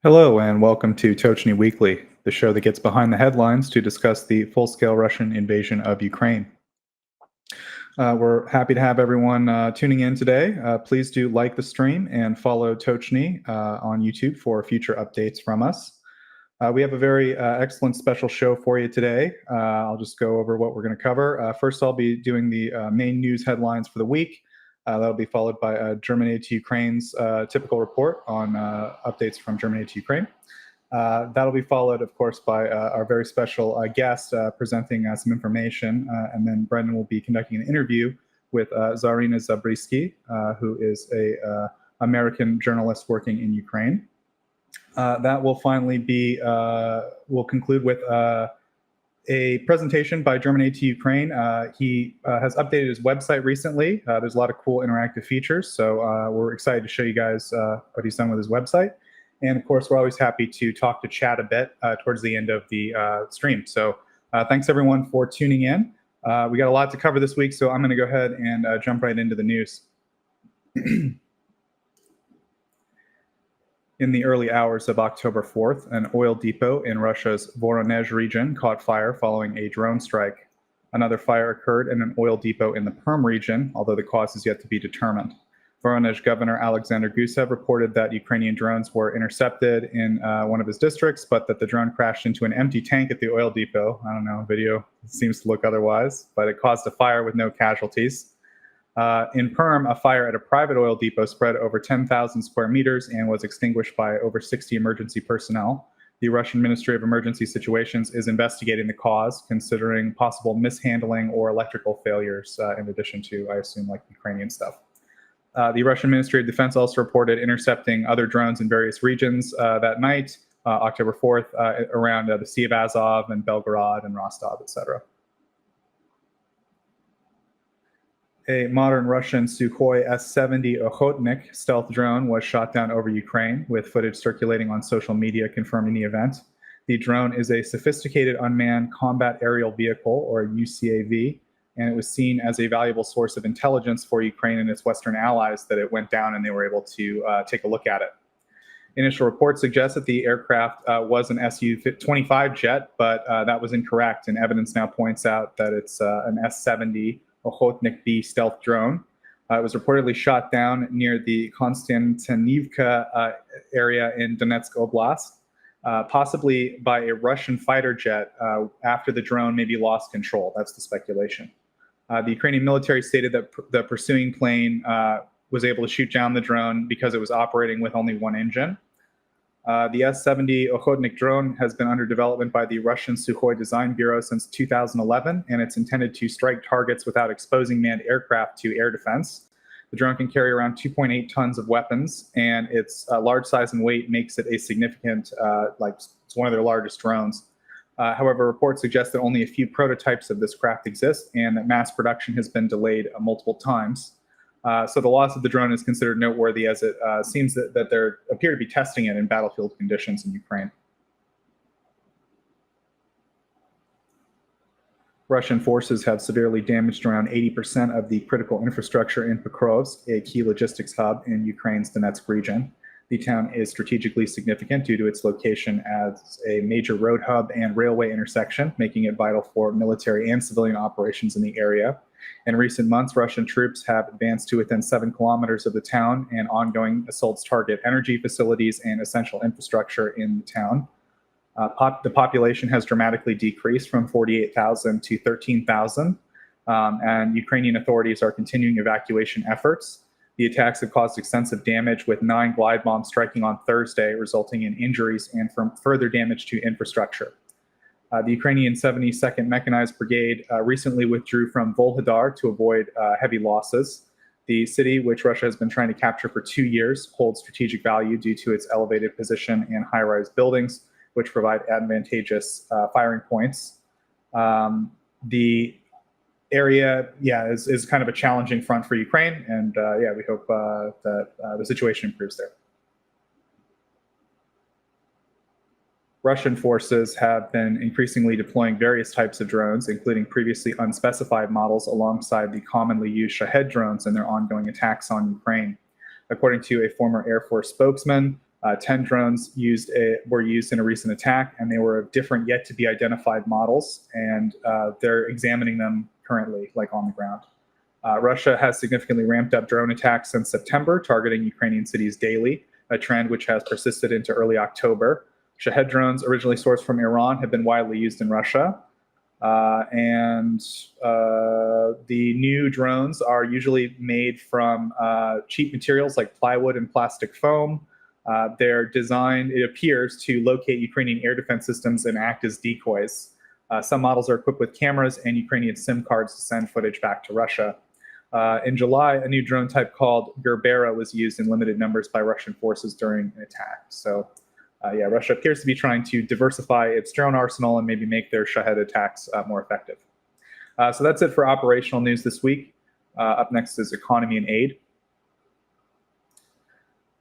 Hello, and welcome to Tochnyi Weekly, the show that gets behind the headlines to discuss the full-scale Russian invasion of Ukraine. We're happy to have everyone tuning in today. Please do like the stream and follow Tochnyi on YouTube for future updates from us. We have a very excellent special show for you today. I'll just go over what we're going to cover. First, I'll be doing the main news headlines for the week. That'll be followed by Germany to Ukraine's typical report on updates from Germany to Ukraine. That'll be followed, of course, by our very special guest presenting some information, and then Brendan will be conducting an interview with Zarina Zabriskie, who is a American journalist working in Ukraine. That will finally be, we'll conclude with a presentation by Germany to Ukraine. He has updated his website recently. There's a lot of cool interactive features, so we're excited to show you guys what he's done with his website. And of course, we're always happy to talk to Chad a bit towards the end of the stream. So thanks everyone for tuning in. We got a lot to cover this week, so I'm going to go ahead and jump right into the news. In the early hours of October 4th, an oil depot in Russia's Voronezh region caught fire following a drone strike. Another fire occurred in an oil depot in the Perm region, although the cause is yet to be determined. Voronezh Governor Alexander Gusev reported that Ukrainian drones were intercepted in one of his districts, but that the drone crashed into an empty tank at the oil depot. I don't know, video seems to look otherwise, but it caused a fire with no casualties. In Perm, a fire at a private oil depot spread over 10,000 square meters and was extinguished by over 60 emergency personnel. The Russian Ministry of Emergency Situations is investigating the cause, considering possible mishandling or electrical failures, in addition to, I assume, like Ukrainian stuff. The Russian Ministry of Defense also reported intercepting other drones in various regions that night, October 4th, around the Sea of Azov and Belgorod and Rostov, etc. A modern Russian Sukhoi S70 Ohotnik stealth drone was shot down over Ukraine, with footage circulating on social media confirming the event. The drone is a sophisticated unmanned combat aerial vehicle, or UCAV, and it was seen as a valuable source of intelligence for Ukraine and its Western allies that it went down and they were able to take a look at it. Initial reports suggest that the aircraft was an Su-25 jet, but that was incorrect, and evidence now points out that it's an S70 Ohotnik B stealth drone. It was reportedly shot down near the Konstantinivka area in Donetsk Oblast, possibly by a Russian fighter jet after the drone maybe lost control. That's the speculation. The Ukrainian military stated that the pursuing plane was able to shoot down the drone because it was operating with only one engine. The S-70 Ohotnik drone has been under development by the Russian Sukhoi Design Bureau since 2011, and it's intended to strike targets without exposing manned aircraft to air defense. The drone can carry around 2.8 tons of weapons, and its large size and weight makes it a significant, it's one of their largest drones. However, reports suggest that only a few prototypes of this craft exist, and that mass production has been delayed multiple times. So the loss of the drone is considered noteworthy, as it seems that they appear to be testing it in battlefield conditions in Ukraine. Russian forces have severely damaged around 80% of the critical infrastructure in Pokrovsk, a key logistics hub in Ukraine's Donetsk region. The town is strategically significant due to its location as a major road hub and railway intersection, making it vital for military and civilian operations in the area. In recent months, Russian troops have advanced to within 7 kilometers of the town, and ongoing assaults target energy facilities and essential infrastructure in the town. The population has dramatically decreased from 48,000 to 13,000, and Ukrainian authorities are continuing evacuation efforts. The attacks have caused extensive damage, with 9 glide bombs striking on Thursday, resulting in injuries and further damage to infrastructure. The Ukrainian 72nd Mechanized Brigade recently withdrew from Volhedar to avoid heavy losses. The city, which Russia has been trying to capture for 2 years, holds strategic value due to its elevated position and high-rise buildings, which provide advantageous firing points. The area, is kind of a challenging front for Ukraine, and we hope that the situation improves there. Russian forces have been increasingly deploying various types of drones, including previously unspecified models, alongside the commonly used Shahed drones in their ongoing attacks on Ukraine. According to a former Air Force spokesman, 10 drones were used in a recent attack, and they were of different yet to be identified models, and they're examining them currently, like on the ground. Russia has significantly ramped up drone attacks since September, targeting Ukrainian cities daily, a trend which has persisted into early October. Shahed drones, originally sourced from Iran, have been widely used in Russia. The new drones are usually made from cheap materials like plywood and plastic foam. They're designed, it appears, to locate Ukrainian air defense systems and act as decoys. Some models are equipped with cameras and Ukrainian SIM cards to send footage back to Russia. In July, a new drone type called Gerbera was used in limited numbers by Russian forces during an attack. So, yeah, Russia appears to be trying to diversify its drone arsenal and maybe make their Shahed attacks more effective. So that's it for operational news this week. Up next is economy and aid.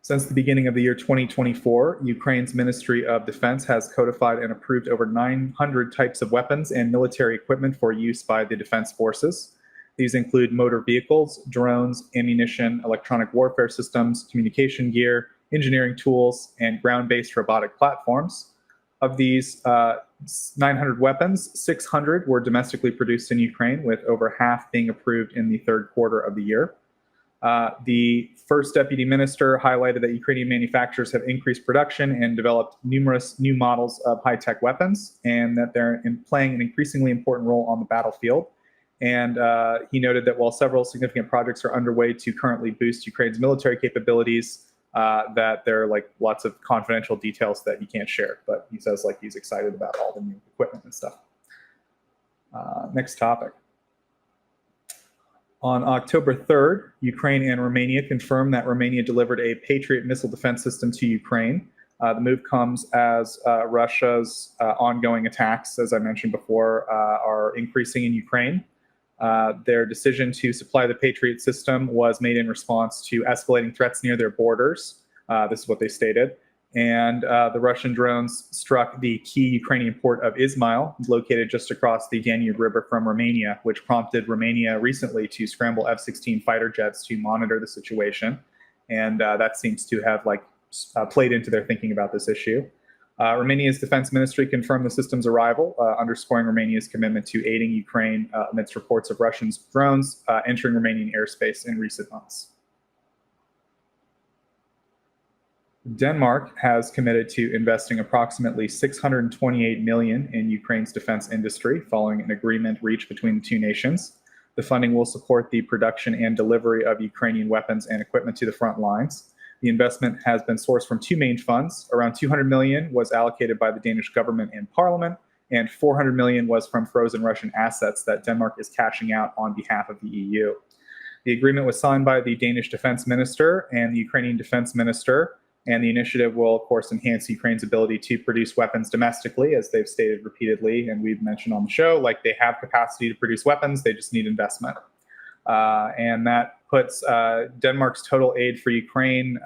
Since the beginning of the year 2024, Ukraine's Ministry of Defense has codified and approved over 900 types of weapons and military equipment for use by the defense forces. These include motor vehicles, drones, ammunition, electronic warfare systems, communication gear, engineering tools, and ground-based robotic platforms. Of these 900 weapons, 600 were domestically produced in Ukraine, with over half being approved in the third quarter of the year. The first deputy minister highlighted that Ukrainian manufacturers have increased production and developed numerous new models of high-tech weapons, and that they're playing an increasingly important role on the battlefield. And he noted that while several significant projects are underway to currently boost Ukraine's military capabilities, that there are like lots of confidential details that he can't share. But he says like he's excited about all the new equipment and stuff. Next topic. On October 3rd, Ukraine and Romania confirmed that Romania delivered a Patriot missile defense system to Ukraine. The move comes as Russia's ongoing attacks, as I mentioned before, are increasing in Ukraine. Their decision to supply the Patriot system was made in response to escalating threats near their borders. This is what they stated. And the Russian drones struck the key Ukrainian port of Izmail, located just across the Danube River from Romania, which prompted Romania recently to scramble F-16 fighter jets to monitor the situation. And that seems to have played into their thinking about this issue. Romania's defense ministry confirmed the system's arrival, underscoring Romania's commitment to aiding Ukraine amidst reports of Russian drones entering Romanian airspace in recent months. Denmark has committed to investing approximately $628 million in Ukraine's defense industry, following an agreement reached between the two nations. The funding will support the production and delivery of Ukrainian weapons and equipment to the front lines. The investment has been sourced from two main funds. Around $200 million was allocated by the Danish government and parliament, and $400 million was from frozen Russian assets that Denmark is cashing out on behalf of the EU. The agreement was signed by the Danish defense minister and the Ukrainian defense minister, and the initiative will, of course, enhance Ukraine's ability to produce weapons domestically, as they've stated repeatedly, and we've mentioned on the show, like they have capacity to produce weapons, they just need investment. And that puts Denmark's total aid for Ukraine.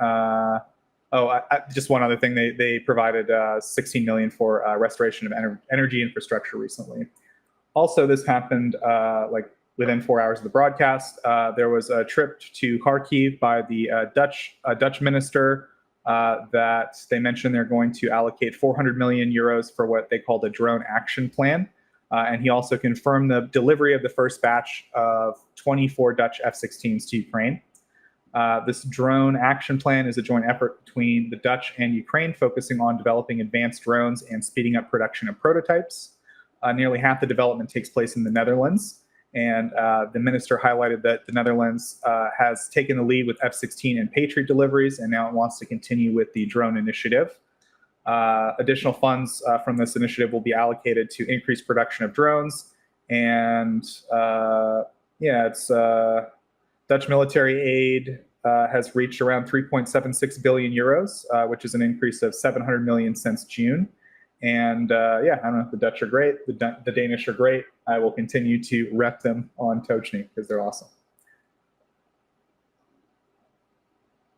Just one other thing, they provided $16 million for restoration of energy infrastructure recently. Also, this happened within 4 hours of the broadcast. There was a trip to Kyiv by the Dutch minister that they mentioned they're going to allocate 400 million euros for what they called a drone action plan. And he also confirmed the delivery of the first batch of 24 Dutch F-16s to Ukraine. This drone action plan is a joint effort between the Dutch and Ukraine, focusing on developing advanced drones and speeding up production of prototypes. Nearly half the development takes place in the Netherlands. And the minister highlighted that the Netherlands has taken the lead with F-16 and Patriot deliveries, and now it wants to continue with the drone initiative. Additional funds from this initiative will be allocated to increase production of drones. And Dutch military aid has reached around 3.76 billion euros, which is an increase of 700 million since June. And I don't know, the Dutch are great, the Danish are great. I will continue to rep them on Tochnyi because they're awesome.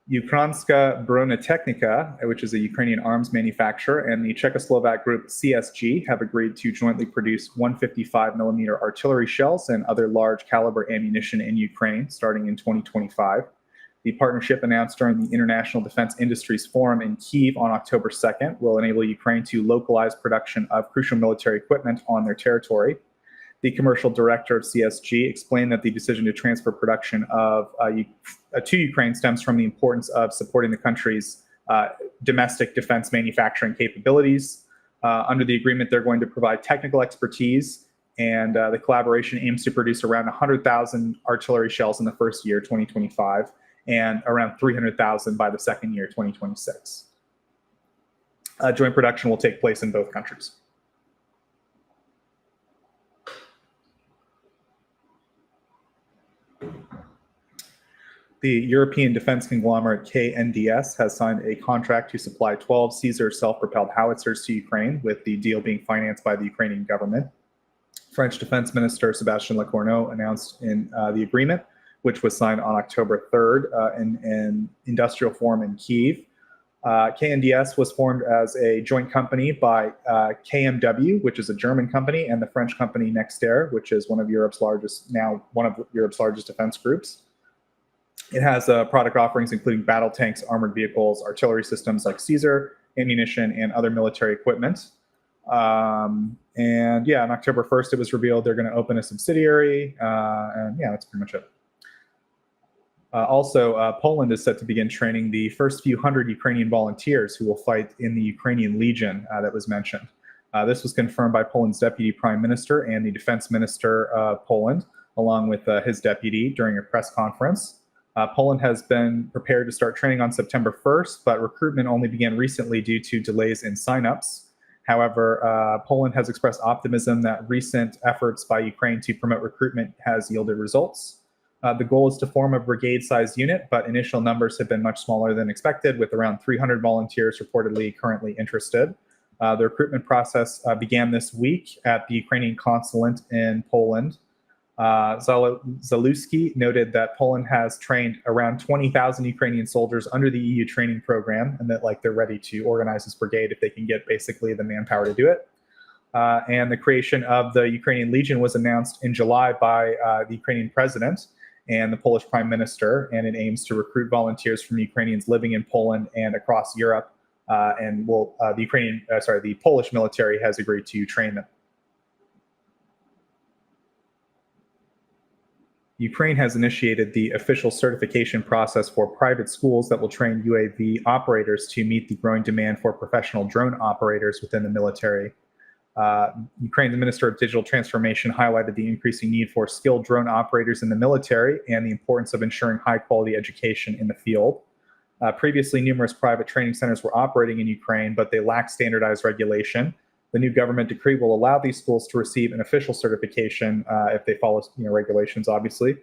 Ukrainska Bronetechnika, which is a Ukrainian arms manufacturer, and the Czechoslovak group CSG have agreed to jointly produce 155mm artillery shells and other large caliber ammunition in Ukraine starting in 2025. The partnership announced during the International Defense Industries Forum in Kyiv on October 2nd will enable Ukraine to localize production of crucial military equipment on their territory. The commercial director of CSG explained that the decision to transfer production to Ukraine stems from the importance of supporting the country's domestic defense manufacturing capabilities. Under the agreement, they're going to provide technical expertise, and the collaboration aims to produce around 100,000 artillery shells in the first year, 2025, and around 300,000 by the second year, 2026. Joint production will take place in both countries. The European defense conglomerate KNDs has signed a contract to supply 12 Caesar self-propelled howitzers to Ukraine, with the deal being financed by the Ukrainian government. French Defense Minister Sébastien Lecornu announced in the agreement, which was signed on October 3rd in an industrial forum in Kyiv. KNDs was formed as a joint company by KMW, which is a German company, and the French company Nexter, which is one of Europe's largest defense groups. It has product offerings including battle tanks, armored vehicles, artillery systems like Caesar, ammunition, and other military equipment. On October 1st, it was revealed they're going to open a subsidiary, that's pretty much it. Poland is set to begin training the first few hundred Ukrainian volunteers who will fight in the Ukrainian Legion that was mentioned. This was confirmed by Poland's Deputy Prime Minister and the Defense Minister of Poland, along with his deputy, during a press conference. Poland has been prepared to start training on September 1st, but recruitment only began recently due to delays in signups. However, Poland has expressed optimism that recent efforts by Ukraine to promote recruitment has yielded results. The goal is to form a brigade-sized unit, but initial numbers have been much smaller than expected, with around 300 volunteers reportedly currently interested. The recruitment process began this week at the Ukrainian consulate in Poland. Zalewski noted that Poland has trained around 20,000 Ukrainian soldiers under the EU training program, and that they're ready to organize this brigade if they can get basically the manpower to do it. And the creation of the Ukrainian Legion was announced in July by the Ukrainian president and the Polish prime minister, and it aims to recruit volunteers from Ukrainians living in Poland and across Europe. The Polish military has agreed to train them. Ukraine has initiated the official certification process for private schools that will train UAV operators to meet the growing demand for professional drone operators within the military. Ukraine's Minister of Digital Transformation highlighted the increasing need for skilled drone operators in the military and the importance of ensuring high-quality education in the field. Previously, numerous private training centers were operating in Ukraine, but they lack standardized regulation. The new government decree will allow these schools to receive an official certification if they follow regulations, obviously.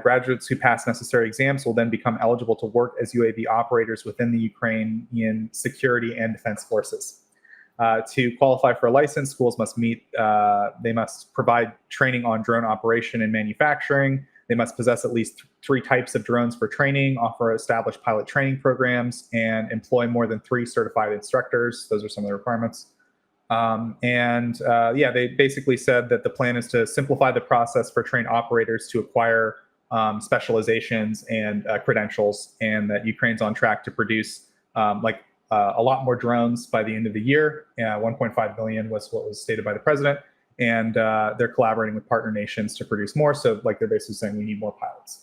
Graduates who pass necessary exams will then become eligible to work as UAV operators within the Ukrainian security and defense forces. To qualify for a license, schools must they must provide training on drone operation and manufacturing. They must possess at least 3 types of drones for training, offer established pilot training programs, and employ more than 3 certified instructors. Those are some of the requirements. They basically said that the plan is to simplify the process for trained operators to acquire specializations and credentials, and that Ukraine's on track to produce a lot more drones by the end of the year. 1.5 million was what was stated by the president, and they're collaborating with partner nations to produce more. So they're basically saying we need more pilots.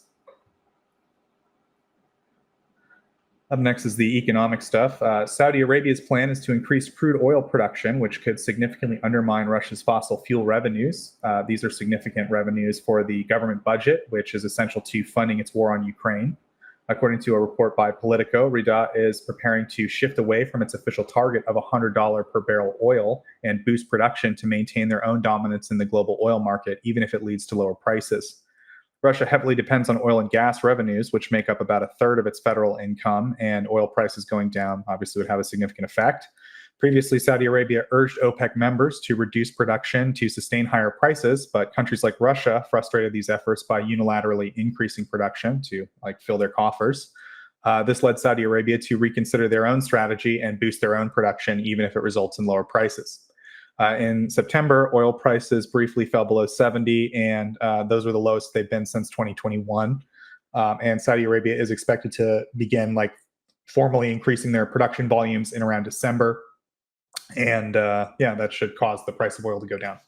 Up next is the economic stuff. Saudi Arabia's plan is to increase crude oil production, which could significantly undermine Russia's fossil fuel revenues. These are significant revenues for the government budget, which is essential to funding its war on Ukraine. According to a report by Politico, Riyadh is preparing to shift away from its official target of $100 per barrel oil and boost production to maintain their own dominance in the global oil market, even if it leads to lower prices. Russia heavily depends on oil and gas revenues, which make up about 1/3 of its federal income, and oil prices going down obviously would have a significant effect. Previously, Saudi Arabia urged OPEC members to reduce production to sustain higher prices, but countries like Russia frustrated these efforts by unilaterally increasing production to fill their coffers. This led Saudi Arabia to reconsider their own strategy and boost their own production, even if it results in lower prices. In September, oil prices briefly fell below 70, and those were the lowest they've been since 2021. and Saudi Arabia is expected to begin formally increasing their production volumes in around December. And that should cause the price of oil to go down.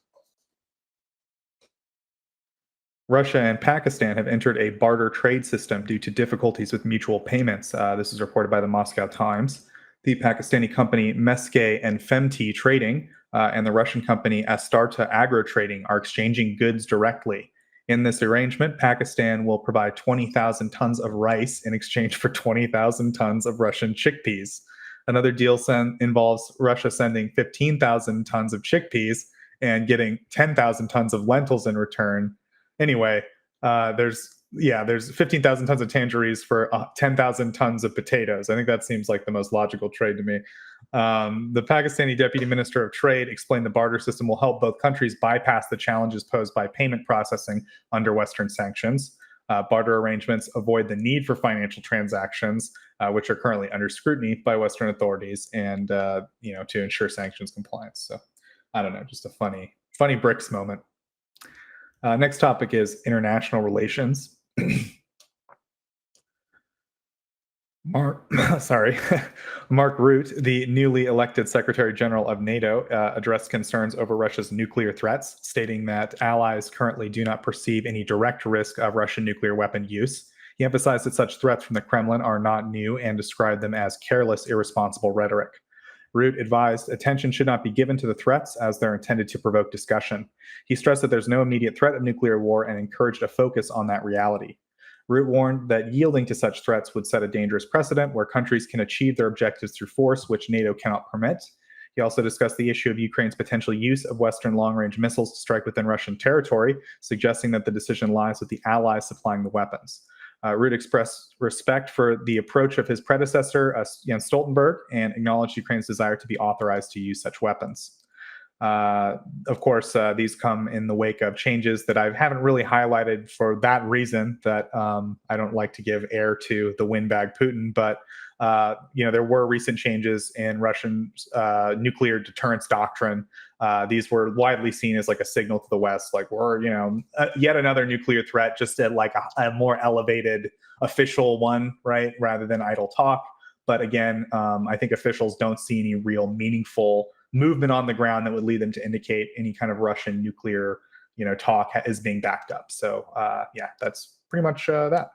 Russia and Pakistan have entered a barter trade system due to difficulties with mutual payments. This is reported by the Moscow Times. The Pakistani company Meske and Femti Trading and the Russian company Astarta Agro Trading are exchanging goods directly. In this arrangement, Pakistan will provide 20,000 tons of rice in exchange for 20,000 tons of Russian chickpeas. Another deal involves Russia sending 15,000 tons of chickpeas and getting 10,000 tons of lentils in return. Anyway, there's 15,000 tons of tangerines for 10,000 tons of potatoes. I think that seems like the most logical trade to me. The Pakistani Deputy Minister of Trade explained the barter system will help both countries bypass the challenges posed by payment processing under Western sanctions. Barter arrangements avoid the need for financial transactions, which are currently under scrutiny by Western authorities, and to ensure sanctions compliance. So, I don't know, just a funny BRICS moment. Next topic is international relations. Mark Rutte, the newly elected Secretary General of NATO, addressed concerns over Russia's nuclear threats, stating that allies currently do not perceive any direct risk of Russian nuclear weapon use. He emphasized that such threats from the Kremlin are not new and described them as careless, irresponsible rhetoric. Rutte advised attention should not be given to the threats as they're intended to provoke discussion. He stressed that there's no immediate threat of nuclear war and encouraged a focus on that reality. Rutte warned that yielding to such threats would set a dangerous precedent where countries can achieve their objectives through force, which NATO cannot permit. He also discussed the issue of Ukraine's potential use of Western long-range missiles to strike within Russian territory, suggesting that the decision lies with the allies supplying the weapons. Rutte expressed respect for the approach of his predecessor, Jens Stoltenberg, and acknowledged Ukraine's desire to be authorized to use such weapons. Of course, these come in the wake of changes that I haven't really highlighted for that reason, that I don't like to give air to the windbag Putin, but there were recent changes in Russian nuclear deterrence doctrine. These were widely seen as like a signal to the West, like we're, yet another nuclear threat, just at like a more elevated official one, right, rather than idle talk. But again, I think officials don't see any real meaningful movement on the ground that would lead them to indicate any kind of Russian nuclear, talk is being backed up. So that's pretty much that.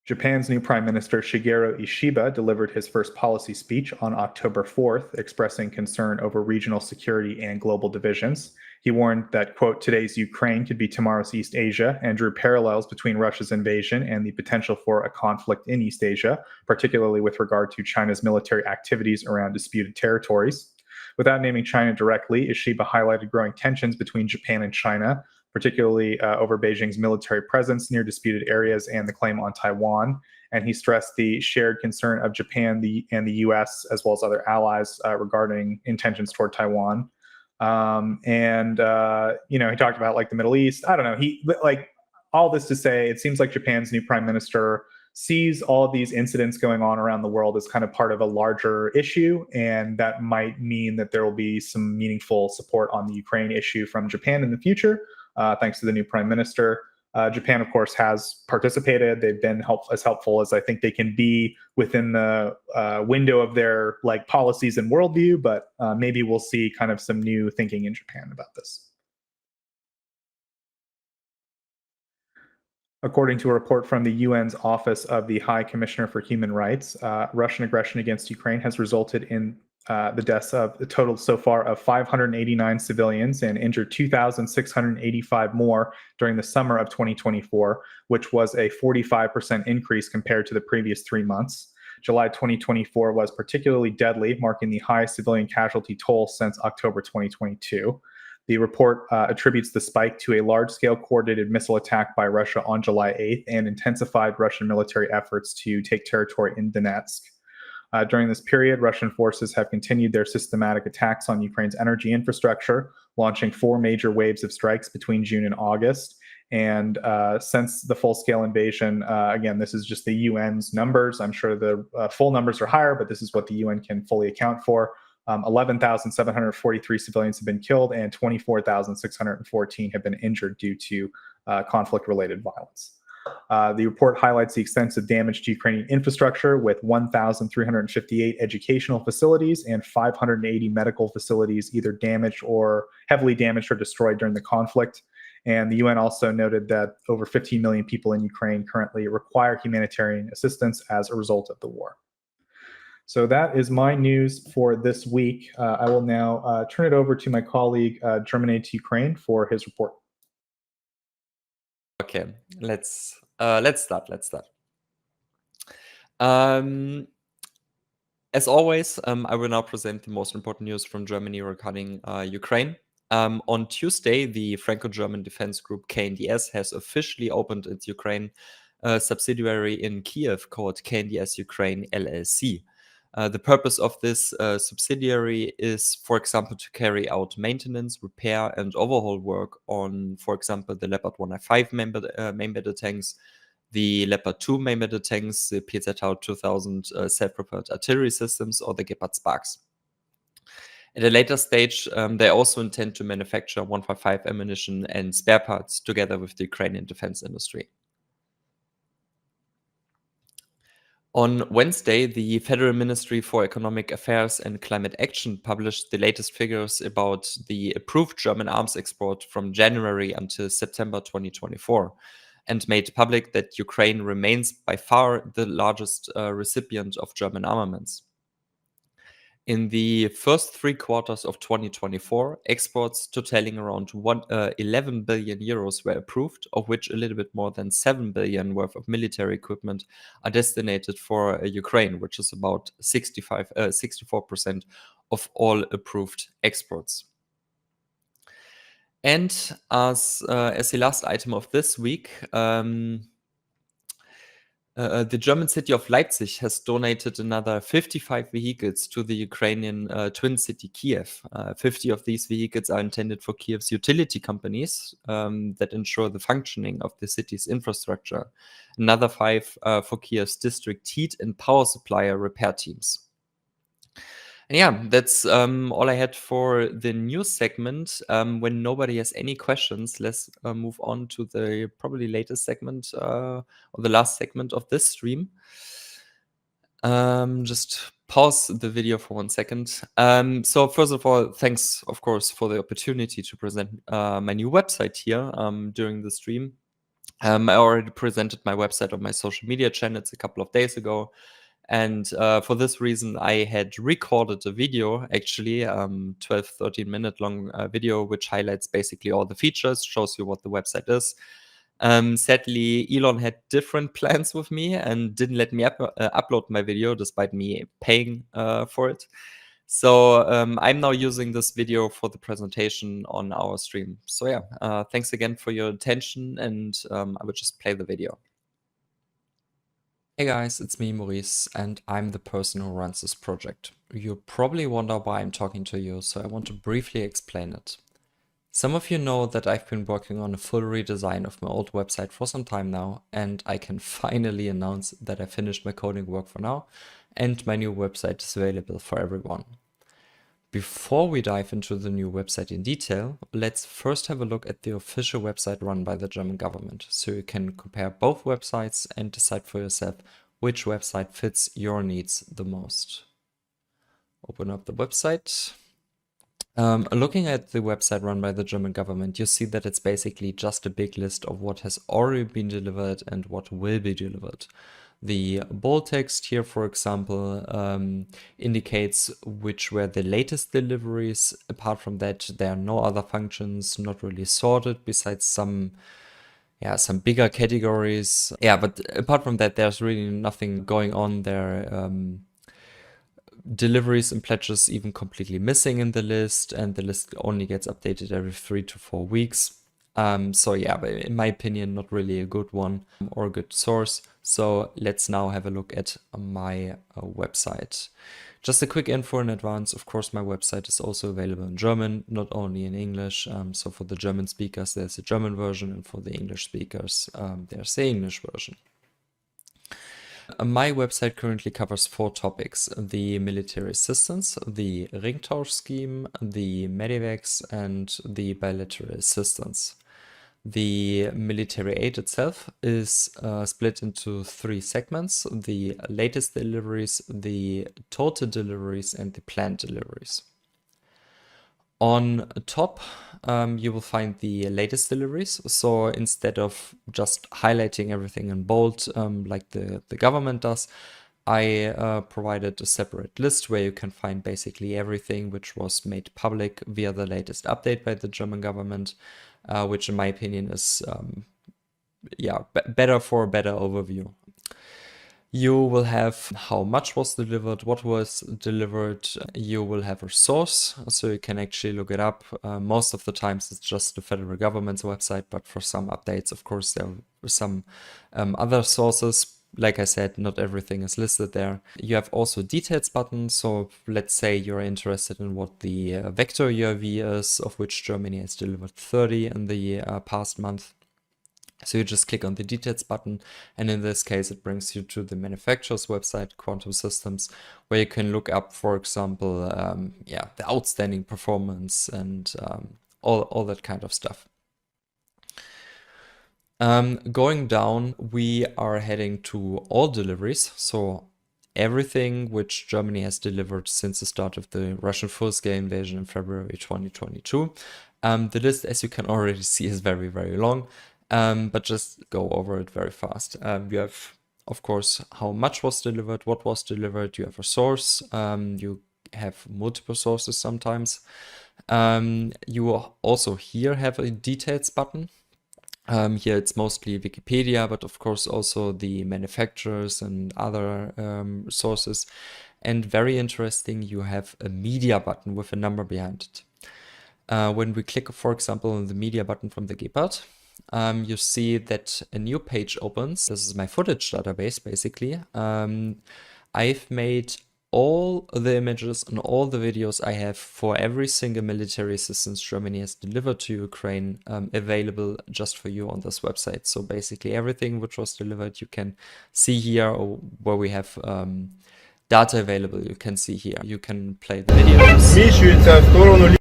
Japan's new Prime Minister Shigeru Ishiba delivered his first policy speech on October 4th, expressing concern over regional security and global divisions. He warned that, quote, today's Ukraine could be tomorrow's East Asia, and drew parallels between Russia's invasion and the potential for a conflict in East Asia, particularly with regard to China's military activities around disputed territories. Without naming China directly, Ishiba highlighted growing tensions between Japan and China, particularly over Beijing's military presence near disputed areas and the claim on Taiwan. And he stressed the shared concern of Japan and the U.S., as well as other allies, regarding intentions toward Taiwan. He talked about like the Middle East. I don't know. All this to say, it seems like Japan's new prime minister sees all of these incidents going on around the world as kind of part of a larger issue, and that might mean that there will be some meaningful support on the Ukraine issue from Japan in the future, thanks to the new prime minister. Japan, of course, has participated. They've been as helpful as I think they can be within the window of their policies and worldview, but maybe we'll see kind of some new thinking in Japan about this. According to a report from the UN's Office of the High Commissioner for Human Rights, Russian aggression against Ukraine has resulted in the deaths of a total so far of 589 civilians and injured 2,685 more during the summer of 2024, which was a 45% increase compared to the previous 3 months. July 2024 was particularly deadly, marking the highest civilian casualty toll since October 2022. The report attributes the spike to a large-scale coordinated missile attack by Russia on July 8th and intensified Russian military efforts to take territory in Donetsk. During this period, Russian forces have continued their systematic attacks on Ukraine's energy infrastructure, launching 4 major waves of strikes between June and August. And since the full-scale invasion, again, this is just the UN's numbers. I'm sure the full numbers are higher, but this is what the UN can fully account for. 11,743 civilians have been killed and 24,614 have been injured due to conflict-related violence. The report highlights the extensive damage to Ukrainian infrastructure with 1,358 educational facilities and 580 medical facilities either damaged or heavily damaged or destroyed during the conflict. And the UN also noted that over 15 million people in Ukraine currently require humanitarian assistance as a result of the war. So that is my news for this week. I will now turn it over to my colleague, Germinate to Ukraine, for his report. Okay, let's start. As always, I will now present the most important news from Germany regarding Ukraine. On Tuesday, the Franco-German defense group KNDs has officially opened its Ukraine subsidiary in Kyiv called KNDs Ukraine LLC. The purpose of this subsidiary is, for example, to carry out maintenance, repair, and overhaul work on, for example, the Leopard 105 main battle tanks, the Leopard 2 main battle tanks, the PZH 2000 self-propelled artillery systems, or the Gepard Sparks. At a later stage, they also intend to manufacture 155 ammunition and spare parts together with the Ukrainian defense industry. On Wednesday, the Federal Ministry for Economic Affairs and Climate Action published the latest figures about the approved German arms export from January until September 2024 and made public that Ukraine remains by far the largest recipient of German armaments. In the first 3 quarters of 2024, exports totaling around 11 billion euros were approved, of which a little bit more than 7 billion worth of military equipment are designated for Ukraine, which is about 64% of all approved exports. And as the last item of this week, the German city of Leipzig has donated another 55 vehicles to the Ukrainian twin city Kyiv. 50 of these vehicles are intended for Kyiv's utility companies that ensure the functioning of the city's infrastructure. Another 5 for Kyiv's district heat and power supplier repair teams. And yeah, that's all I had for the news segment. When nobody has any questions, let's move on to the probably latest segment or the last segment of this stream. Just pause the video for 1 second. So first of all, thanks, of course, for the opportunity to present my new website here during the stream. I already presented my website on my social media channels a couple of days ago. And for this reason, I had recorded a video, actually, 12, 13 minute long video, which highlights basically all the features, shows you what the website is. Sadly, Elon had different plans with me and didn't let me upload my video despite me paying for it. So I'm now using this video for the presentation on our stream. So yeah, thanks again for your attention, and I will just play the video. Hey guys, it's me, Maurice, and I'm the person who runs this project. You probably wonder why I'm talking to you, so I want to briefly explain it. Some of you know that I've been working on a full redesign of my old website for some time now, and I can finally announce that I finished my coding work for now, and my new website is available for everyone. Before we dive into the new website in detail, let's first have a look at the official website run by the German government, so you can compare both websites and decide for yourself which website fits your needs the most. Open up the website. Looking at the website run by the German government, you see that it's basically just a big list of what has already been delivered and what will be delivered. The bold text here, for example, indicates which were the latest deliveries. Apart from that, there are no other functions, not really sorted, besides some bigger categories. Yeah, but apart from that, there's really nothing going on there. Deliveries and pledges even completely missing in the list, and the list only gets updated every 3 to 4 weeks. So yeah, but in my opinion, not really a good one or a good source. So let's now have a look at my website. Just a quick info in advance. Of course, my website is also available in German, not only in English. So for the German speakers, there's a German version, and for the English speakers, there's the English version. My website currently covers 4 topics: the military assistance, the Ringtausch scheme, the Medevacs, and the bilateral assistance. The military aid itself is split into three segments: the latest deliveries, the total deliveries, and the planned deliveries. On top, you will find the latest deliveries. So instead of just highlighting everything in bold, like the government does, I provided a separate list where you can find basically everything which was made public via the latest update by the German government, which in my opinion is better for a better overview. You will have how much was delivered, what was delivered. You will have a source, so you can actually look it up. Most of the times it's just the federal government's website, but for some updates, of course, there are some other sources. Like I said, not everything is listed there. You have also details button. So let's say you're interested in what the Vector UAV is, of which Germany has delivered 30 in the past month. So you just click on the details button, and in this case it brings you to the manufacturer's website, Quantum Systems, where you can look up, for example, the outstanding performance and all that kind of stuff. Going down, we are heading to all deliveries, so everything which Germany has delivered since the start of the Russian full-scale invasion in February 2022. The list, as you can already see, is very, very long. But just go over it very fast. You have, of course, how much was delivered, what was delivered. You have a source. You have multiple sources sometimes. You also here have a details button. Here it's mostly Wikipedia, but of course also the manufacturers and other sources. And very interesting, you have a media button with a number behind it. When we click, for example, on the media button from the Gepard, you see that a new page opens. This is my footage database, basically. I've made all the images and all the videos I have for every single military assistance Germany has delivered to Ukraine available just for you on this website. So basically everything which was delivered you can see here, or where we have data available, you can see here. You can play the videos.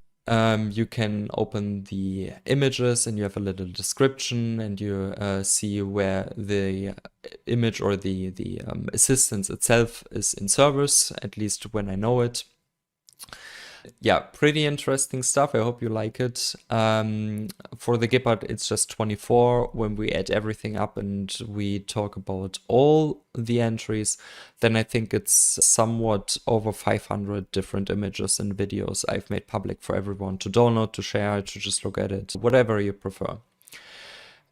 You can open the images and you have a little description, and you see where the image or the assistance itself is in service, at least when I know it. Yeah, pretty interesting stuff. I hope you like it. For the Gepard, it's just 24. When we add everything up and we talk about all the entries, then I think it's somewhat over 500 different images and videos I've made public for everyone to download, to share, to just look at it, whatever you prefer.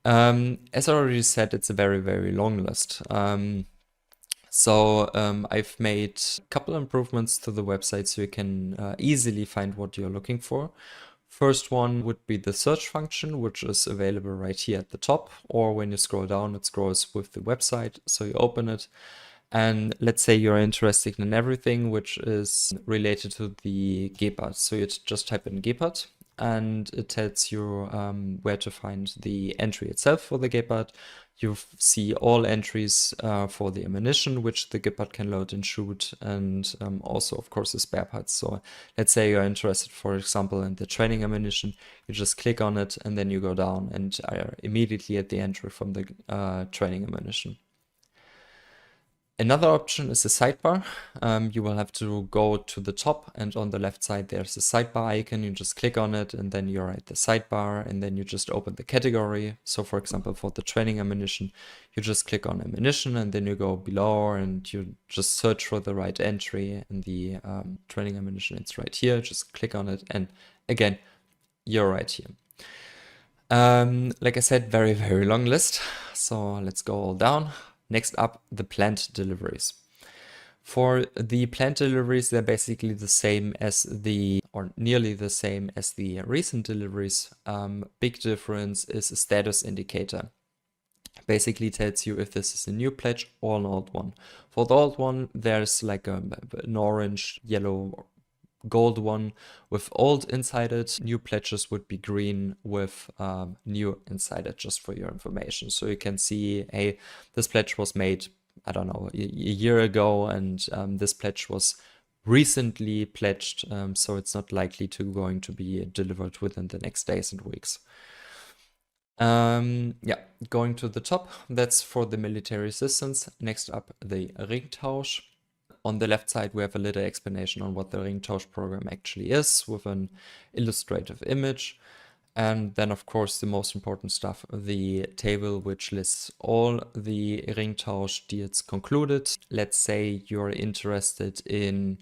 As I already said, it's a very, very long list. So I've made a couple improvements to the website so you can easily find what you're looking for. First one would be the search function, which is available right here at the top, or when you scroll down, it scrolls with the website. So you open it, and let's say you're interested in everything which is related to the Gepard. So you just type in Gepard, and it tells you where to find the entry itself for the Gepard. You see all entries for the ammunition, which the Gepard can load and shoot, and also, of course, the spare parts. So let's say you're interested, for example, in the training ammunition. You just click on it, and then you go down and are immediately at the entry from the training ammunition. Another option is the sidebar. You will have to go to the top, and on the left side there's a sidebar icon. You just click on it, and then you're at the sidebar, and then you just open the category. So for example, for the training ammunition, you just click on ammunition, and then you go below and you just search for the right entry in the training ammunition. It's right here. Just click on it, and again, you're right here. Like I said, very, very long list. So let's go all down. Next up, the planned deliveries. For the planned deliveries, they're basically the same as or nearly the same as the recent deliveries. Big difference is a status indicator. Basically tells you if this is a new pledge or an old one. For the old one, there's like an orange, yellow, gold one with old inside it. New pledges would be green with new inside it, just for your information. So you can see, hey, this pledge was made, I don't know, a year ago, and this pledge was recently pledged, so it's not likely to going to be delivered within the next days and weeks. Yeah, going to the top, that's for the military assistance. Next up, the Ringtausch. On the left side, we have a little explanation on what the Ringtausch program actually is with an illustrative image. And then, of course, the most important stuff, the table which lists all the Ringtausch deals concluded. Let's say you're interested in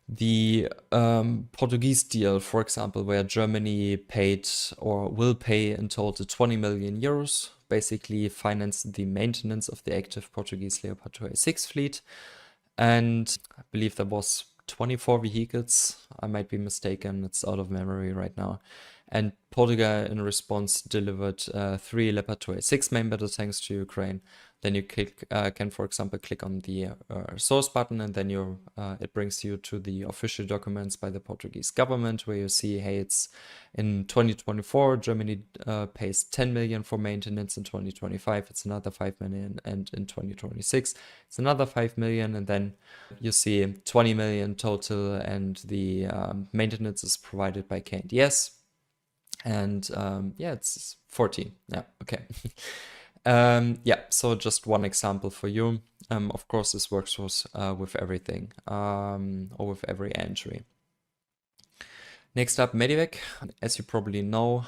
the Portuguese deal, for example, where Germany paid or will pay in total 20 million euros, basically finance the maintenance of the active Portuguese Leopard 2A6 fleet. And I believe there was 24 vehicles. I might be mistaken. It's out of memory right now. And Portugal, in response, delivered 3 Leopard 2A6 main battle tanks to Ukraine. Then you can, for example, click on the source button, and then it brings you to the official documents by the Portuguese government, where you see, hey, it's in 2024, Germany pays 10 million for maintenance. In 2025, it's another 5 million, and in 2026, it's another 5 million, and then you see 20 million total, and the maintenance is provided by KNDs. And yeah, it's 14. Yeah, okay. Yeah, so just one example for you. Of course, this works with everything, or with every entry. Next up, Medevac. As you probably know,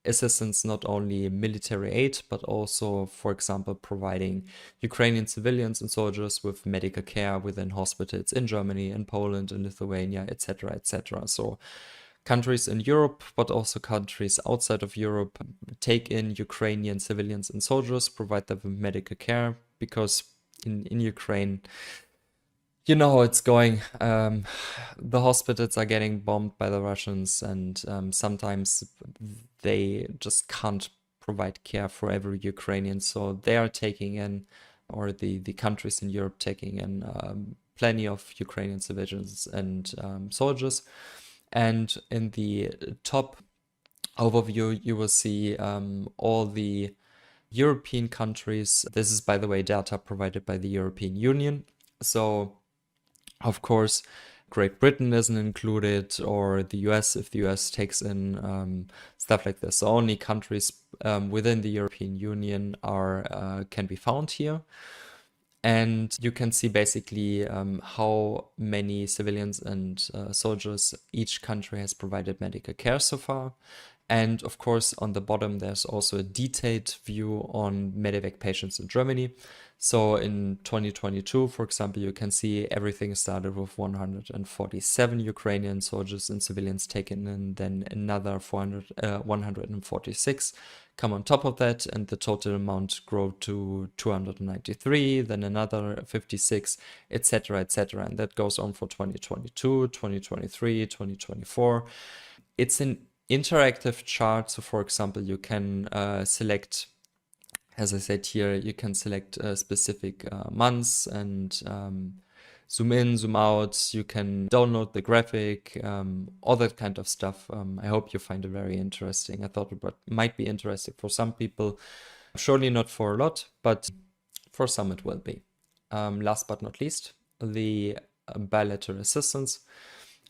assistance not only military aid, but also, for example, providing Ukrainian civilians and soldiers with medical care within hospitals in Germany, in Poland, in Lithuania, etc., etc. So countries in Europe, but also countries outside of Europe, take in Ukrainian civilians and soldiers, provide them with medical care, because in Ukraine, you know how it's going. The hospitals are getting bombed by the Russians, and sometimes they just can't provide care for every Ukrainian. So they are taking in, or the countries in Europe taking in plenty of Ukrainian civilians and soldiers. And in the top overview, you will see all the European countries. This is, by the way, data provided by the European Union. So, of course, Great Britain isn't included, or the US, if the US takes in stuff like this. So only countries within the European Union can be found here. And you can see basically how many civilians and soldiers each country has provided medical care so far. And of course, on the bottom, there's also a detailed view on Medevac patients in Germany. So in 2022, for example, you can see everything started with 147 Ukrainian soldiers and civilians taken, and then another 146 come on top of that, and the total amount grow to 293, then another 56, etc., etc. And that goes on for 2022, 2023, 2024. It's an interactive chart. So for example, you can select, as I said here, you can select specific months and zoom in, zoom out. You can download the graphic, all that kind of stuff. I hope you find it very interesting. I thought it might be interesting for some people. Surely not for a lot, but for some it will be. Last but not least, the bilateral assistance.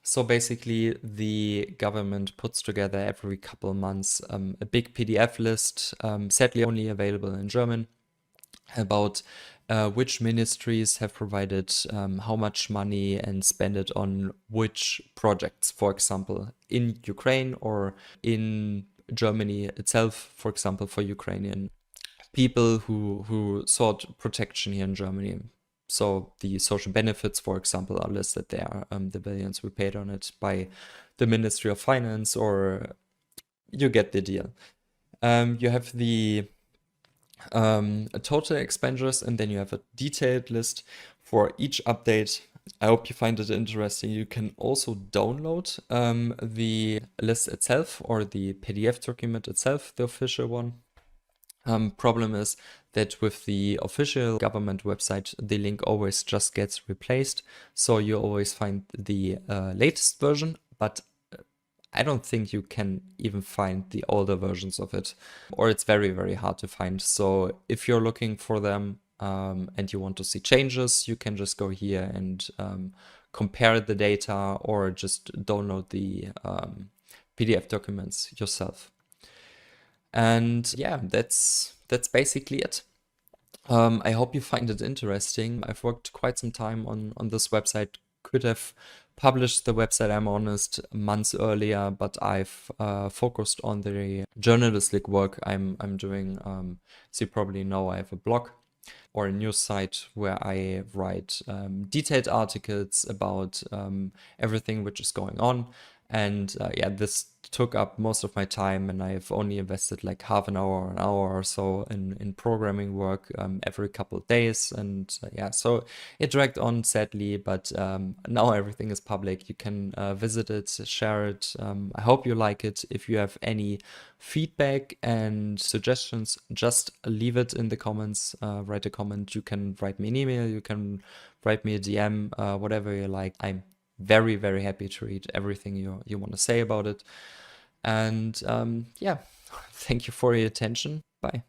So basically, the government puts together every couple of months a big PDF list, sadly only available in German, about which ministries have provided how much money and spend it on which projects, for example, in Ukraine or in Germany itself, for example, for Ukrainian people who sought protection here in Germany. So the social benefits, for example, are listed there, the billions we paid on it by the Ministry of Finance, or you get the deal. You have the total expenditures, and then you have a detailed list for each update. I hope you find it interesting. You can also download the list itself, or the PDF document itself, the official one. Problem is that with the official government website, the link always just gets replaced. So you always find the latest version, but I don't think you can even find the older versions of it, or it's very, very hard to find. So if you're looking for them and you want to see changes, you can just go here and compare the data, or just download the PDF documents yourself. And yeah, that's basically it. I hope you find it interesting. I've worked quite some time on this website. Could have published the website, I'm honest, months earlier, but I've focused on the journalistic work I'm doing. So you probably know I have a blog or a news site where I write detailed articles about everything which is going on. And yeah, this took up most of my time, and I've only invested like half an hour, an hour or so in programming work every couple of days. And yeah, so it dragged on sadly, but now everything is public. You can visit it, share it. I hope you like it. If you have any feedback and suggestions, just leave it in the comments. Write a comment. You can write me an email. You can write me a DM, whatever you like. I'm very, very happy to read everything you want to say about it. And yeah, thank you for your attention. Bye.